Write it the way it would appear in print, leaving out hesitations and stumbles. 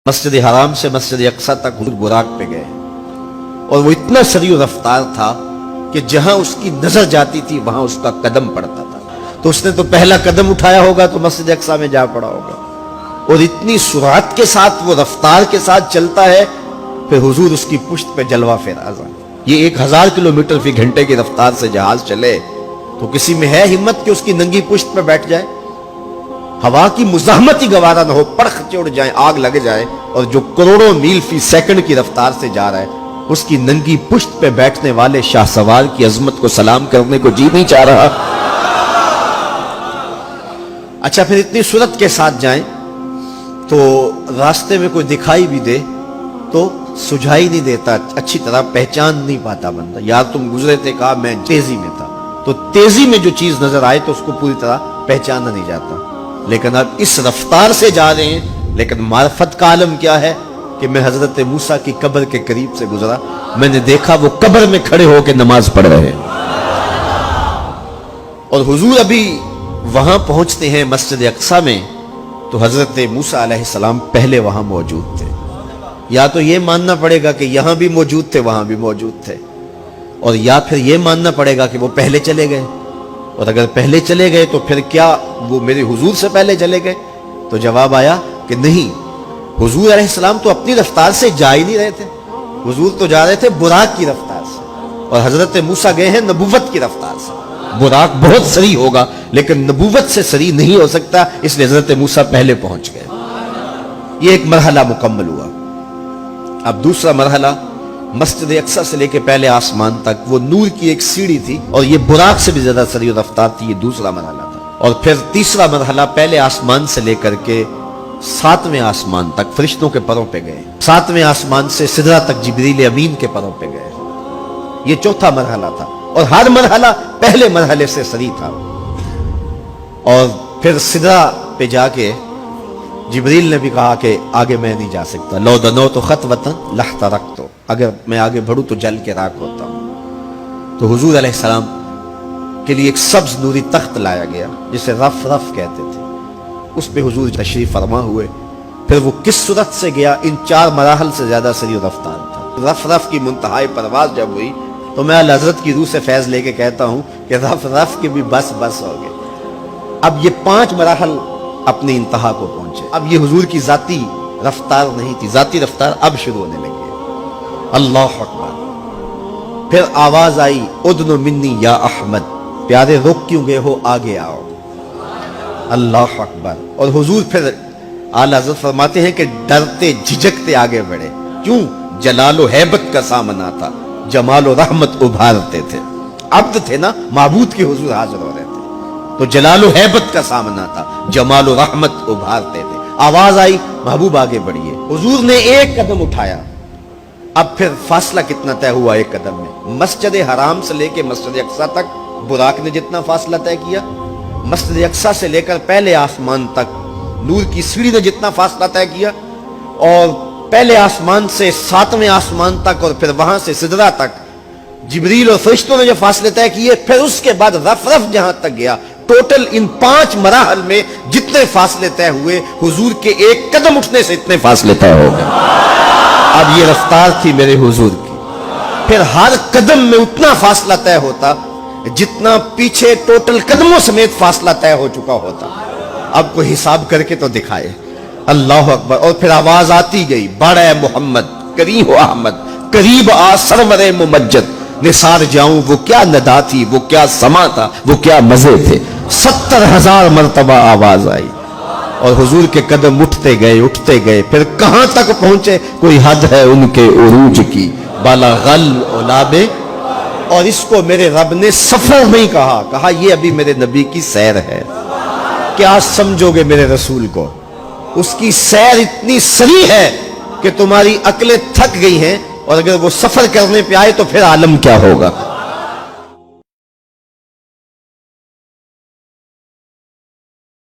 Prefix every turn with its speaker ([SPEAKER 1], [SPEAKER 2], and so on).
[SPEAKER 1] مسجد حرام سے مسجد اقصی تک حضور براق پہ گئے اور وہ اتنا سریع رفتار تھا کہ جہاں اس کی نظر جاتی تھی وہاں اس کا قدم پڑتا تھا. تو اس نے تو پہلا قدم اٹھایا ہوگا تو مسجد اقصی میں جا پڑا ہوگا. اور اتنی سرعت کے ساتھ وہ رفتار کے ساتھ چلتا ہے پھر حضور اس کی پشت پہ جلوہ فراز ہیں. یہ 1000 کلومیٹر فی گھنٹے کی رفتار سے جہاز چلے تو کسی میں ہے ہمت کہ اس کی ننگی پشت پہ بیٹھ جائے؟ ہوا کی مزاحمت ہی گوارا نہ ہو، پڑخ چڑ جائیں، آگ لگ جائے. اور جو کروڑوں میل فی سیکنڈ کی رفتار سے جا رہا ہے اس کی ننگی پشت پہ بیٹھنے والے شاہ سوار کی عظمت کو سلام کرنے کو جی نہیں چاہ رہا. اچھا پھر اتنی سرعت کے ساتھ جائیں تو راستے میں کوئی دکھائی بھی دے تو سجھائی نہیں دیتا، اچھی طرح پہچان نہیں پاتا بندہ. یار تم گزرے تھے، کہا میں تیزی میں تھا. تو تیزی میں جو چیز نظر آئے تو اس کو پوری طرح پہچانا نہیں جاتا. لیکن اب اس رفتار سے جا رہے ہیں. لیکن معرفت کا عالم کیا ہے کہ میں حضرت موسیٰ کی قبر کے قریب سے گزرا، میں نے دیکھا وہ قبر میں کھڑے ہو کے نماز پڑھ رہے ہیں. اور حضور ابھی وہاں پہنچتے ہیں مسجد اقصی میں تو حضرت موسیٰ علیہ السلام پہلے وہاں موجود تھے. یا تو یہ ماننا پڑے گا کہ یہاں بھی موجود تھے وہاں بھی موجود تھے، اور یا پھر یہ ماننا پڑے گا کہ وہ پہلے چلے گئے. اور اگر پہلے چلے گئے تو پھر کیا وہ میرے حضور سے پہلے چلے گئے؟ تو جواب آیا کہ نہیں، حضور علیہ السلام تو اپنی رفتار سے جا ہی نہیں رہے تھے. حضور تو جا رہے تھے براق کی رفتار سے، اور حضرت موسیٰ گئے ہیں نبوت کی رفتار سے. براق بہت سریع ہوگا لیکن نبوت سے سریع نہیں ہو سکتا، اس لیے حضرت موسیٰ پہلے پہنچ گئے. یہ ایک مرحلہ مکمل ہوا. اب دوسرا مرحلہ مسجد اقصی سے لے کے پہلے آسمان تک وہ نور کی ایک سیڑھی تھی اور یہ براق سے بھی زیادہ سریع رفتار تھی. یہ دوسرا مرحلہ تھا. اور پھر تیسرا مرحلہ پہلے آسمان سے لے کر کے 7ویں آسمان تک فرشتوں کے پروں پہ گئے. 7ویں آسمان سے سدرہ تک جبریل امین کے پروں پہ گئے. یہ چوتھا مرحلہ تھا اور ہر مرحلہ پہلے مرحلے سے سریع تھا. اور پھر سدرہ پہ جا کے جبریل نے بھی کہا کہ آگے میں نہیں جا سکتا. لو دنوت خطوۃ لاحترقت، اگر میں آگے بڑھوں تو جل کے راکھ ہوتا ہوں. تو حضور علیہ السلام کے لیے ایک سبز نوری تخت لایا گیا جسے رف رف کہتے تھے. اس پہ حضور تشریف فرما ہوئے. پھر وہ کس صورت سے گیا؟ ان 4 مراحل سے زیادہ سریع رفتار تھا. رف رف کی منتہائی پرواز جب ہوئی تو میں حضرت کی روح سے فیض لے کے کہتا ہوں کہ رف رف کے بھی بس بس ہو گئے. اب یہ 5 مراحل اپنی انتہا کو پہنچے. اب یہ حضور کی ذاتی رفتار نہیں تھی، ذاتی رفتار اب شروع ہونے لگی. اللہ اکبر. پھر آواز آئی ادنو منی یا احمد، پیارے رک کیوں گئے ہو، آگے آؤ. اللہ اکبر. اور حضور پھر اعلی حضرت فرماتے ہیں کہ ڈرتے جھجکتے آگے بڑھے. کیوں؟ جلال و ہیبت کا سامنا تھا، جمال و رحمت ابھارتے تھے. عبد تھے نا، معبود کے حضور حاضر ہو رہے تھے تو جلال و ہیبت کا سامنا تھا، جمال و رحمت ابھارتے تھے. آواز آئی محبوب آگے بڑھیے. حضور نے ایک قدم اٹھایا. اب پھر فاصلہ کتنا طے ہوا ایک قدم میں؟ مسجد حرام سے لے کے مسجد اقصی تک براق نے جتنا فاصلہ طے کیا، مسجد اقصی سے لے کر پہلے آسمان تک نور کی سیڑھی نے جتنا فاصلہ طے کیا، اور پہلے آسمان سے 7ویں آسمان تک اور پھر وہاں سے سدرہ تک جبریل اور فرشتوں نے جو فاصلے طے کیے، پھر اس کے بعد رف رف جہاں تک گیا. ٹوٹل ان 5 مراحل میں جتنے فاصلے طے ہوئے حضور کے ایک قدم اٹھنے سے اتنے فاصلے طے ہو گئے. اب یہ رفتار تھی میرے حضور کی. پھر ہر قدم میں اتنا فاصلہ طے ہوتا جتنا پیچھے ٹوٹل قدموں سمیت فاصلہ طے ہو چکا ہوتا. اب کوئی حساب کر کے تو دکھائے. اللہ اکبر. اور پھر آواز آتی گئی بڑھ اے محمد، قریب احمد، قریب آ سرور ممجد. نثار جاؤں وہ کیا ندا تھی، وہ کیا سما تھا، وہ کیا مزے تھے. 70,000 مرتبہ آواز آئی اور حضور کے قدم اٹھتے گئے. پھر کہاں تک پہنچے؟ کوئی حد ہے ان کے عروج کی، بالا غل اولابے. اور اس کو میرے رب نے سفر نہیں کہا یہ ابھی میرے نبی کی سیر ہے. کیا سمجھو گے میرے رسول کو؟ اس کی سیر اتنی سریع ہے کہ تمہاری عقلیں تھک گئی ہیں، اور اگر وہ سفر کرنے پہ آئے تو پھر عالم کیا ہوگا.